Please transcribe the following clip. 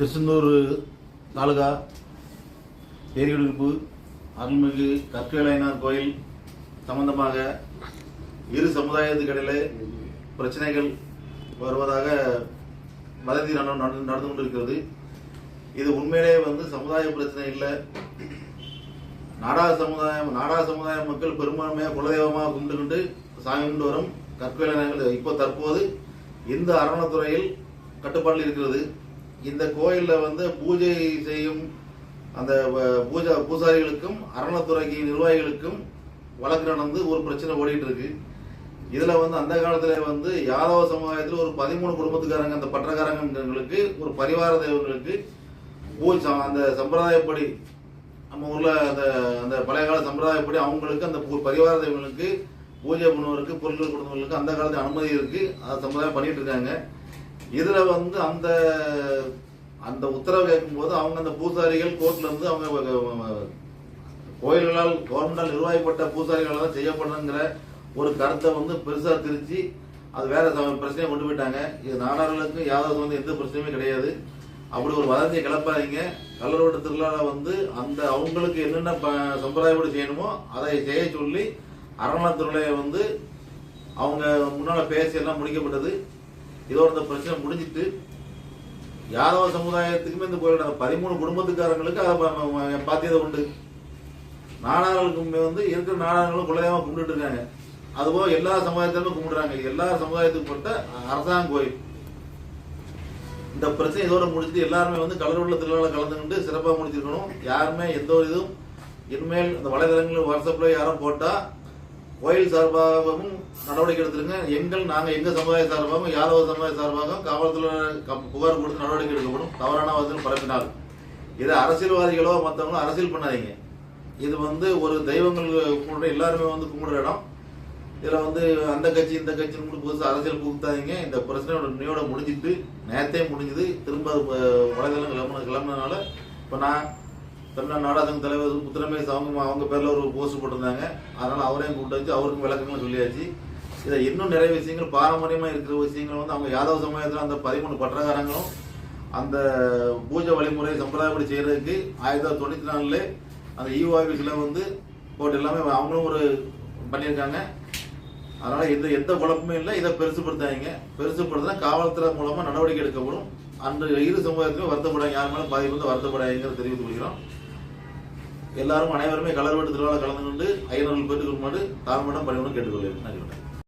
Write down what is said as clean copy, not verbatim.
திருச்செந்தூர் தாலுகா தேரிகுடியிருப்பு அருள்மிகு கற்கவேலையனார் கோயில் சம்பந்தமாக இரு சமுதாயத்துக்கு இடையிலே பிரச்சனைகள் வருவதாக வதந்தி நடந்து கொண்டிருக்கிறது. இது உண்மையிலே சமுதாய பிரச்சனை இல்லை. நாடா சமுதாய மக்கள் பெரும்பான்மையாக குலதெய்வமாக கும்பிட்டுக்கிட்டு சாமி கும்பிட்டு வரும் கற்கவேலையனார்கள் இப்போ தற்போது இந்த அறநிலைத்துறையில் கட்டுப்பாட்டில் இருக்கிறது. இந்த கோயிலில் பூஜை செய்யும் அந்த பூசாரிகளுக்கும் அறநிலைத்துறைக்கு நிர்வாகிகளுக்கும் வழக்கு நடந்து ஒரு பிரச்சனை ஓடிட்டு இருக்கு. இதுல அந்த காலத்துல யாதவ சமுதாயத்தில் ஒரு 13 குடும்பத்துக்காரங்க, அந்த பற்றக்காரங்களுக்கு, ஒரு பரிவார தெய்வங்களுக்கு பூஜை அந்த சம்பிரதாயப்படி நம்ம ஊர்ல அந்த பழைய கால சம்பிரதாயப்படி அவங்களுக்கு அந்த பரிவார தெய்வங்களுக்கு பூஜை பண்ணுவதற்கு பொருட்கள் கொடுத்தவங்களுக்கு அந்த காலத்துல அனுமதி இருக்கு. அதை சம்பிரதாயம் பண்ணிட்டு இருக்காங்க. இதுல அந்த அந்த உத்தரவு கேட்கும் போது அவங்க அந்த பூசாரிகள் கோர்ட்ல அவங்க கோயில்களால் கவர்மெண்டால் நிர்வாகிப்பட்ட பூசாரிகளால் தான் செய்யப்படுங்கிற ஒரு கருத்தை பெருசா திரிச்சு அது வேற பிரச்சனையை கொண்டு போயிட்டாங்க. இது நாடார்களுக்கு யாதவ எந்த பிரச்சனையுமே கிடையாது. அப்படி ஒரு வதந்தியை கிளப்பாதீங்க. கல்லூரோட திருவிழால அந்த அவங்களுக்கு என்னென்ன சம்பிரதாயப்படி செய்யணுமோ அதை செய்ய சொல்லி அறநிலையத்துறையை அவங்க முன்னால பேசி எல்லாம் முடிக்கப்பட்டது. இதோட இந்த பிரச்சனை முடிஞ்சிட்டு யாதவ சமுதாயத்துக்குமே இந்த கோயிலோட 13 குடும்பத்துக்காரங்களுக்கு அதை பாத்தியதை உண்டு. நாடார்களுக்குமே இருக்கிற நாடார்களும் குலதெய்வமா கும்பிட்டு இருக்காங்க. அதுபோல எல்லா சமுதாயத்திலுமே கும்பிடுறாங்க. எல்லா சமுதாயத்துக்கு பட்ட அரசாங்க கோயில். இந்த பிரச்சனை இதோட முடிச்சுட்டு எல்லாருமே கலருள்ள திருவிழா கலந்துக்கிட்டு சிறப்பாக முடிச்சிருக்கணும். யாருமே எந்த ஒரு இதுவும் இனிமேல் இந்த வலைதளங்கள் வாட்ஸ்அப்ல யாரும் போட்டா கோயில் சார்பாகவும் நடவடிக்கை எடுத்துருங்க. நாங்க எங்க சமுதாய சார்பாகவும் யாதவ சமுதாய சார்பாகவும் காவல்துறை புகார் கொடுத்து நடவடிக்கை எடுக்கப்படும். தவறான வசதிகள் பரப்பினால் இதை அரசியல்வாதிகளோ மற்றவங்களோ அரசியல் பண்ணாதீங்க. இது ஒரு தெய்வங்கள் கும்பிடுற எல்லாருமே கும்பிடுற இடம். இதுல அந்த கட்சி இந்த கட்சின்னு புதுசு அரசியல் புகுத்தாதீங்க. இந்த பிரச்சனையோட உண்மையோட முடிஞ்சிட்டு நேரத்தே முடிஞ்சது. திரும்ப வலைதளம் கிளம்புனதுனால இப்ப நான் தமிழ்நாடு நாடாளுமன்ற தலைவர் முத்துரமேஷ் அவங்க பேர்ல ஒரு போஸ்ட் போட்டிருந்தாங்க. அதனால அவரையும் கூப்பிட்டு வச்சு அவருக்கும் விளக்கங்கள் சொல்லியாச்சு. இதை இன்னும் நிறைய விஷயங்கள் பாரம்பரியமா இருக்கிற விஷயங்கள் அவங்க யாதவ சமுதாயத்தில் அந்த 13 பற்றக்காரங்களும் அந்த பூஜை வழிமுறை சம்பிரதாயப்படி செய்யறதுக்கு 1994 அந்த ஈஓ ஆபீஸ்ல போட்டு எல்லாமே அவங்களும் ஒரு பண்ணியிருக்காங்க. அதனால எந்த குழப்பமே இல்லை. இதை பெருசுப்படுத்தினா காவல்துறை மூலமா நடவடிக்கை எடுக்கப்படும். அந்த இரு சமுதாயத்திலும் வருத்தப்படாங்க. யார் மேலும் பாதிப்பு வருத்தப்படாங்கிறத தெரிவித்துக் கொள்கிறோம். எல்லாரும் அனைவருமே கலர் வீட்டு திருவிழா கலந்து கொண்டு ஐயனர்கள் பெற்றுக் கொள்ளுமாறு தாழ்மையிடம் பணிவுடன் கேட்டுக்கொள்கிறேன்.